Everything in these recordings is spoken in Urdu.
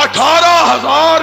18,000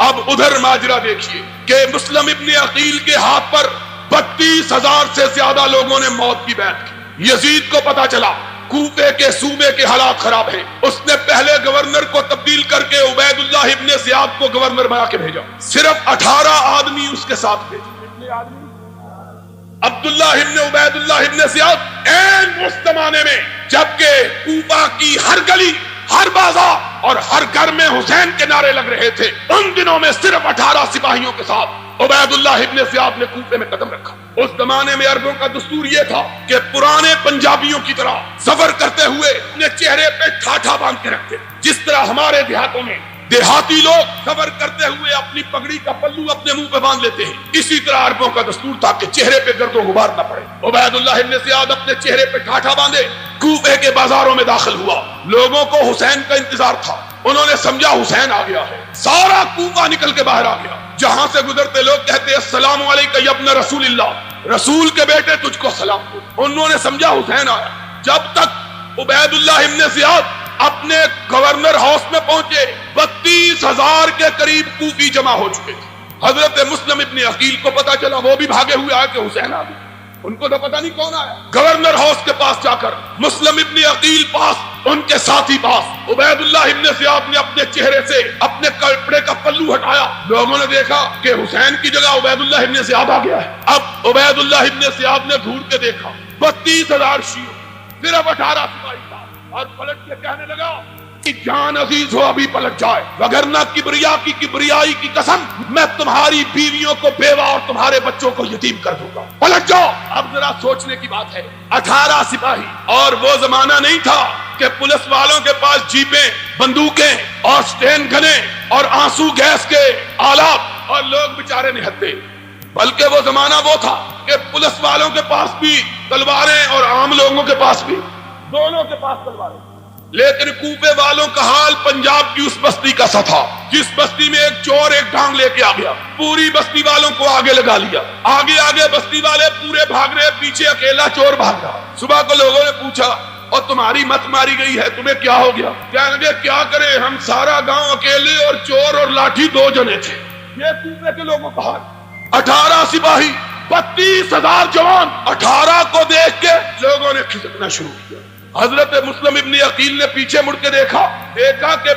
اب ادھر ماجرا دیکھیے کہ مسلم ابن عقیل کے ہاتھ پر 32,000 سے زیادہ لوگوں نے موت کی بیعت کی۔ یزید کو پتا چلا کوفے کے صوبے کے حالات خراب ہیں، اس نے پہلے گورنر کو تبدیل کر کے عبید اللہ ابن زیاد کو گورنر بنا کے بھیجا۔ صرف 18 آدمی اس کے ساتھ بھیجے۔ کتنے آدمی؟ عبداللہ ابن عبید اللہ ابن زیاد این اس زمانے میں جبکہ کوفہ کی ہر گلی، ہر بازار اور ہر گھر میں حسین کے نعرے لگ رہے تھے، ان دنوں میں صرف 18 سپاہیوں کے ساتھ عبید اللہ ابن زیاد نے کوفے میں قدم رکھا۔ اس زمانے میں عربوں کا دستور یہ تھا کہ پرانے پنجابیوں کی طرح سفر کرتے ہوئے اپنے چہرے پہ ٹھاٹھا باندھ کے رکھتے، جس طرح ہمارے دیہاتوں میں دیہاتی لوگ سفر کرتے ہوئے اپنی پگڑی کا پلو اپنے منہ پہ باندھ لیتے ہیں، اسی طرح عربوں کا دستور تھا کہ چہرے پہ گرد و غبار نہ پڑے۔ عبید اللہ ابن زیاد اپنے چہرے پہ ٹھاٹھا باندھے کوفے کے بازاروں میں داخل ہوا۔ لوگوں کو حسین کا انتظار تھا، انہوں نے سمجھا حسین آ گیا ہے، سارا کوفہ نکل کے باہر آ گیا۔ جہاں سے گزرتے لوگ کہتے السلام علیکم یا ابن رسول اللہ، رسول کے بیٹے تجھ کو سلام ہو۔ انہوں نے سمجھا حسین آیا۔ جب تک عبید اللہ ابن زیاد اپنے گورنر ہاؤس میں پہنچے 32,000 کے قریب کوفی جمع ہو چکے تھے۔ حضرت مسلم ابن عقیل کو پتا چلا، وہ بھی بھاگے ہوئے آئے کہ حسین آ گیا۔ ان کو تو پتا نہیں کون آیا۔ گورنر ہاؤس کے پاس جا کر مسلم ابن عقیل پاس، ان کے ساتھی پاس، عبید اللہ ابن زیاد نے اپنے چہرے سے اپنے کپڑے کا پلو ہٹایا۔ لوگوں نے دیکھا کہ حسین کی جگہ عبید اللہ ابن زیاد آ گیا ہے۔ اب عبید اللہ ابن زیاد نے گھور کے دیکھا 32,000 شیعہ، صرف 18 سپاہی تھا، اور پلٹ کے کہنے لگا کہ جان عزیز ہو ابھی پلٹ جائے، وگرنہ کبریائی کی قسم میں تمہاری بیویوں کو بیوہ اور تمہارے بچوں کو یتیم کر دوں گا، پلٹ جاؤ۔ اب ذرا سوچنے کی بات ہے، 18 سپاہی، اور وہ زمانہ نہیں تھا کہ پولیس والوں کے پاس جیپیں، بندوقیں اور سٹین گنیں اور آنسو گیس کے آلات اور لوگ بیچارے نہتے، بلکہ وہ زمانہ وہ تھا کہ پولیس والوں کے پاس بھی تلواریں اور عام لوگوں کے پاس بھی، دونوں کے پاس تلواریں۔ لیکن کوفے والوں کا حال پنجاب کی اس بستی کا سا تھا جس بستی میں ایک چور ایک ڈانگ لے کے آ گیا، پوری بستی والوں کو آگے لگا لیا، آگے آگے بستی والے پورے بھاگ رہے، پیچھے اکیلا چور بھاگ رہا۔ صبح کو لوگوں نے پوچھا اور تمہاری مت ماری گئی ہے، تمہیں کیا ہو گیا؟ کہنے لگے کیا کرے، ہم سارا گاؤں اکیلے اور چور اور لاٹھی 2 جنے تھے۔ یہ کوفے کے لوگوں کا حال۔ 18 سپاہی، 32,000 جوان، 18 کو دیکھ کے لوگوں نے کھسکنا شروع کیا۔ حضرت مسلم ابن عقیل نے پیچھے مڑ کے دیکھا کہ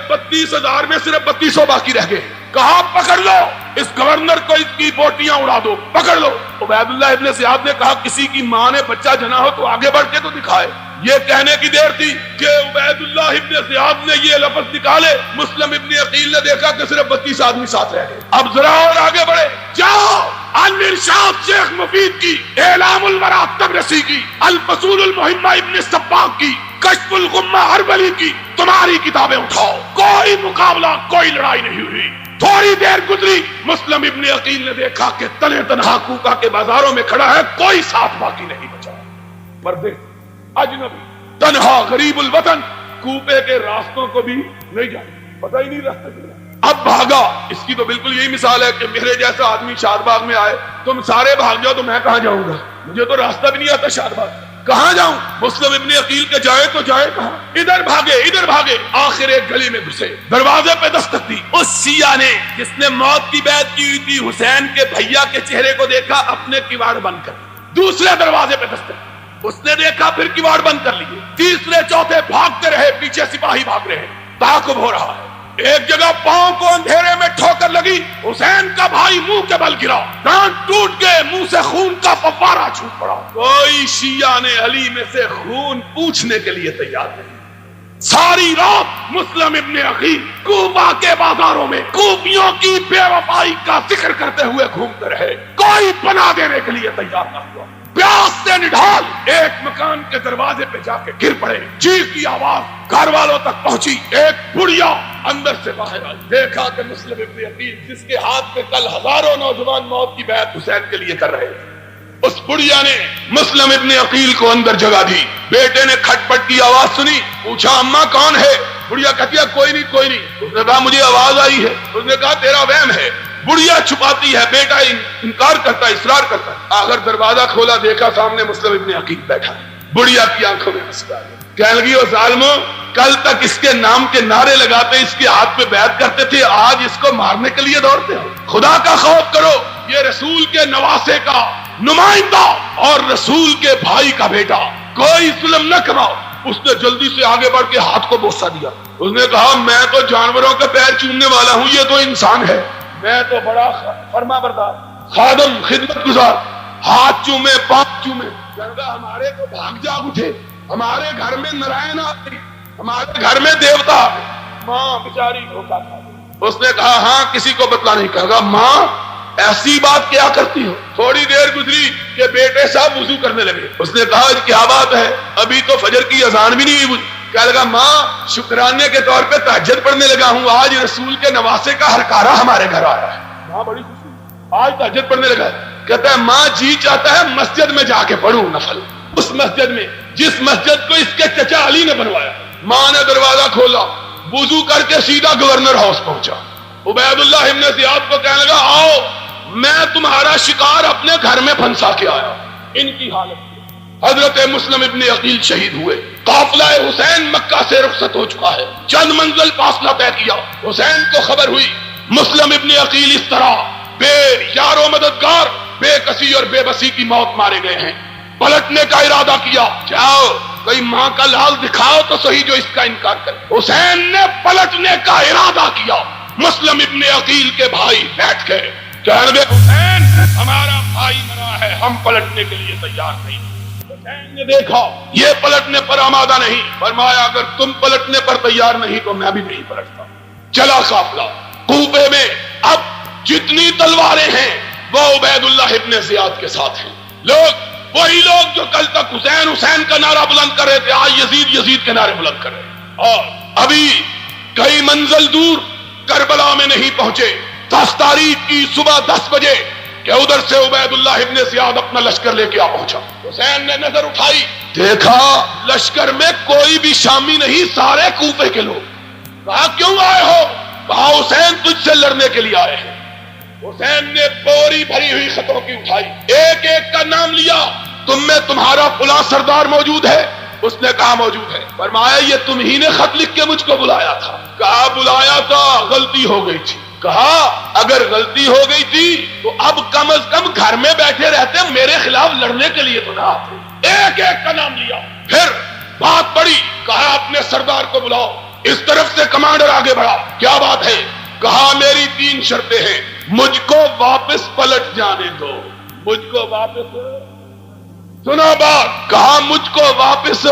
32,000 میں صرف 3200 باقی رہ گئے۔ کہا پکڑ لو اس گورنر کو، اس کی بوٹیاں اڑا دو، پکڑ لو۔ عبید اللہ ابن زیاد نے کہا کسی کی ماں نے بچہ جنا ہو تو آگے بڑھ کے تو دکھائے۔ یہ کہنے کی دیر تھی کہ عبید اللہ ابن زیاد نے یہ لفظ نکالے، مسلم ابن عقیل نے دیکھا کہ صرف 32 آدمی ساتھ رہ گئے۔ اب ذرا اور آگے بڑھے، جاؤ الارشاد شیخ مفید کی، اعلام الورا تبرسی کی، الفصول المہمہ ابن سباق کی، کشف الغمہ اربلی کی، تمہاری کتابیں اٹھاؤ۔ کوئی مقابلہ، کوئی لڑائی نہیں ہوئی۔ تھوڑی دیر گزری، مسلم ابن عقیل نے دیکھا کہ تنہا تنہا کوفہ کے بازاروں میں کھڑا ہے، کوئی ساتھ باقی نہیں بچا۔ پردے، اجنبی، تنہا، غریب الوطن، کوفے کے راستوں کو بھی نہیں جانا، پتہ ہی نہیں راستے کیا۔ اب بھاگا۔ اس کی تو بالکل یہی مثال ہے کہ میرے جیسا آدمی شاد باغ میں آئے، تم سارے بھاگ جاؤ تو میں کہاں جاؤں گا، مجھے تو راستہ بھی نہیں آتا شاد باغ، کہاں جاؤں؟ مسلم ابن عقیل کے جائے تو جائے کہاں؟ ادھر بھاگے ادھر بھاگے، آخر ایک گلی میں گھسے، دروازے پہ دستک دی۔ اس شیعہ نے جس نے موت کی بیعت کی ہوئی تھی، حسین کے بھیا کے چہرے کو دیکھا، اپنے کواڑ بند کر، دوسرے دروازے پہ دستک، اس نے دیکھا پھر کواڑ بند کر لیے، تیسرے چوتھے بھاگتے رہے، پیچھے سپاہی بھاگ رہے ہیں، تعاقب ہو رہا ہے۔ ایک جگہ پاؤں کو اندھیرے میں ٹھوکر لگی، حسین کا بھائی منہ کے بل گرا، دانت ٹوٹ گئے، منہ سے خون کا فوارہ چھوٹ پڑا۔ کوئی شیعہ نے علی میں سے خون پوچھنے کے لیے تیار نہیں۔ ساری رات مسلم ابن عقیل کوفہ کے بازاروں میں کوفیوں کی بے وفائی کا ذکر کرتے ہوئے گھومتے رہے، کوئی پناہ دینے کے لیے تیار نہ ہوا۔ پیاس سے نڈھال ایک مکان کے دروازے پہ جا کے گر پڑے، چیخ کی آواز گھر والوں تک پہنچی، ایک بڑھیا اندر سے باہر آئی، دیکھا کہ مسلم ابن عقیل جس کے ہاتھ میں کل ہزاروں نوجوان موت کی بیعت حسین کے لیے کر رہے تھے، اس بڑھیا نے مسلم ابن عقیل کو اندر جگہ دی۔ بیٹے نے کھٹ پٹ کی آواز سنی، پوچھا اماں کون ہے؟ بڑھیا کہتی ہے کوئی نہیں کوئی نہیں۔ اس نے کہا مجھے آواز آئی ہے۔ اس نے کہا تیرا وہم ہے۔ بڑھیا چھپاتی ہے، بیٹا انکار کرتا ہے، اصرار کرتا ہے۔ آخر دروازہ کھولا، دیکھا سامنے مسلم ابن عقیل بیٹھا ہے۔ بڑھیا کی آنکھوں میں مسکراہٹ، کہنے لگی او ظالمو، کل تک اس کے نام کے نعرے لگاتے، اس کے ہاتھ پہ بیعت کرتے تھے، آج اس کو مارنے کے لیے دوڑتے ہو؟ خدا کا خوف کرو، یہ رسول کے نواسے کا نمائندہ اور رسول کے بھائی کا بیٹا، کوئی ظلم نہ کراؤ۔ اس نے جلدی سے آگے بڑھ کے ہاتھ کو بوسہ دیا۔ اس نے کہا میں تو جانوروں کے پیر چومنے والا ہوں، یہ تو انسان ہے، میں تو بڑا فرما بردار خادم خدمت گزار، ہاتھ چومے پاؤں چومے۔ ہمارے تو بھاگ جاگ اٹھے، ہمارے گھر میں نارائن آ گئی، ہمارے گھر میں دیوتا آ گئے۔ ماں بیچاری دھوکا کھا گئی۔ اس نے کہا ہاں کسی کو بتلا نہیں۔ کہا ماں ایسی بات کیا کرتی ہو؟ تھوڑی دیر گزری کہ بیٹے صاحب وضو کرنے لگے۔ اس نے کہا کیا بات ہے؟ ابھی تو فجر کی اذان بھی نہیں ہوئی۔ کہنے لگا ماں شکرانے کے طور پہ تہجد پڑھنے لگا ہوں، آج رسول کے نواسے کا ہرکارہ ہمارے گھر آیا ہے۔ ماں بڑی خوشی، آج تہجد پڑھنے لگا ہے۔ کہتا ہے ماں جی چاہتا ہے مسجد میں جا کے پڑھوں نفل، اس مسجد میں جس مسجد کو اس کے چچا علی نے بنوایا۔ ماں نے دروازہ کھولا، وضو کر کے سیدھا گورنر ہاؤس پہنچا۔ عبید اللہ ابن زیاد کو کہنے لگا آؤ میں تمہارا شکار اپنے گھر میں پھنسا کے آیا۔ ان کی حالت حضرت مسلم ابن عقیل شہید ہوئے۔ قافلہ حسین مکہ سے رخصت ہو چکا ہے، چند منزل فاصلہ طے کیا۔ حسین کو خبر ہوئی مسلم ابن عقیل اس طرح بے یار و مددگار، بے کسی اور بے بسی کی موت مارے گئے ہیں۔ پلٹنے کا ارادہ کیا، جاؤ کوئی ماں کا لال دکھاؤ تو صحیح جو اس کا انکار کرے۔ حسین نے پلٹنے کا ارادہ کیا، مسلم ابن عقیل کے بھائی بیٹھ گئے، کہنے لگے حسین ہمارا بھائی مرا ہے، ہم پلٹنے کے لیے تیار نہیں۔ حسین نے دیکھا یہ پلٹنے پر آمادہ نہیں، فرمایا اگر تم پلٹنے پر تیار نہیں تو میں بھی نہیں پلٹتا۔ چلا قافلہ کوفے میں، اب جتنی تلواریں ہیں وہ عبید اللہ ابن زیاد کے ساتھ ہیں۔ لوگ وہی لوگ جو کل تک حسین حسین کا نعرہ بلند کر رہے تھے، آج یزید یزید کے نعرے بلند کر رہے ہیں۔ اور ابھی کئی منزل دور کربلا میں نہیں پہنچے، 10 تاریخ کی صبح 10 بجے کہ ادھر سے عبید اللہ ابن زیاد اپنا لشکر لے کے آ پہنچا۔ حسین نے نظر اٹھائی، دیکھا لشکر میں کوئی بھی شامی نہیں، سارے کوفے کے لوگ۔ کہا کیوں آئے ہو؟ کہا حسین تجھ سے لڑنے کے لیے آئے ہیں۔ حسین نے بوری بھری ہوئی خطوں کی اٹھائی، ایک ایک کا نام لیا، تم میں تمہارا فلاں سردار موجود ہے؟ اس نے کہا موجود ہے۔ فرمایا یہ تم ہی نے خط لکھ کے مجھ کو بلایا تھا؟ کہا بلایا تھا، غلطی ہو گئی تھی۔ کہا اگر غلطی ہو گئی تھی تو اب کم از کم گھر میں بیٹھے رہتے، میرے خلاف لڑنے کے لیے تو نہ آتے۔ ایک ایک کا نام لیا، پھر بات بڑی، کہا اپنے سردار کو بلاؤ۔ اس طرف سے کمانڈر آگے بڑھا، کیا بات ہے؟ کہا میری 3 شرطیں ہیں، مجھ کو واپس پلٹ جانے دو، مجھ کو واپس، سنا بات، کہا مجھ کو واپس،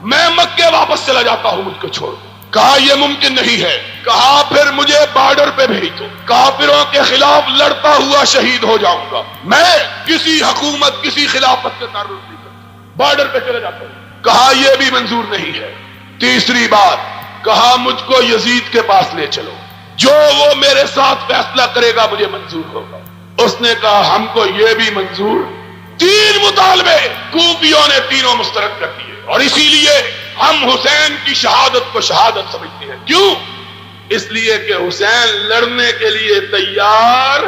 میں مکے واپس چلا جاتا ہوں، مجھ کو چھوڑ۔ کہا یہ ممکن نہیں ہے۔ کہا پھر مجھے بارڈر پہ بھیج دو، کافروں کے خلاف لڑتا ہوا شہید ہو جاؤں گا، میں کسی حکومت کسی خلافت کے تعرض نہیں کرتا، بارڈر پہ چلے جاتا ہوں۔ کہا یہ بھی منظور نہیں ہے۔ تیسری بات، کہا مجھ کو یزید کے پاس لے چلو، جو وہ میرے ساتھ فیصلہ کرے گا مجھے منظور ہوگا۔ اس نے کہا ہم کو یہ بھی منظور۔ 3 مطالبے کوفیوں نے تینوں مسترد کر دیے، اور اسی لیے ہم حسین کی شہادت کو شہادت سمجھتے ہیں۔ کیوں؟ اس لیے کہ حسین لڑنے کے لیے تیار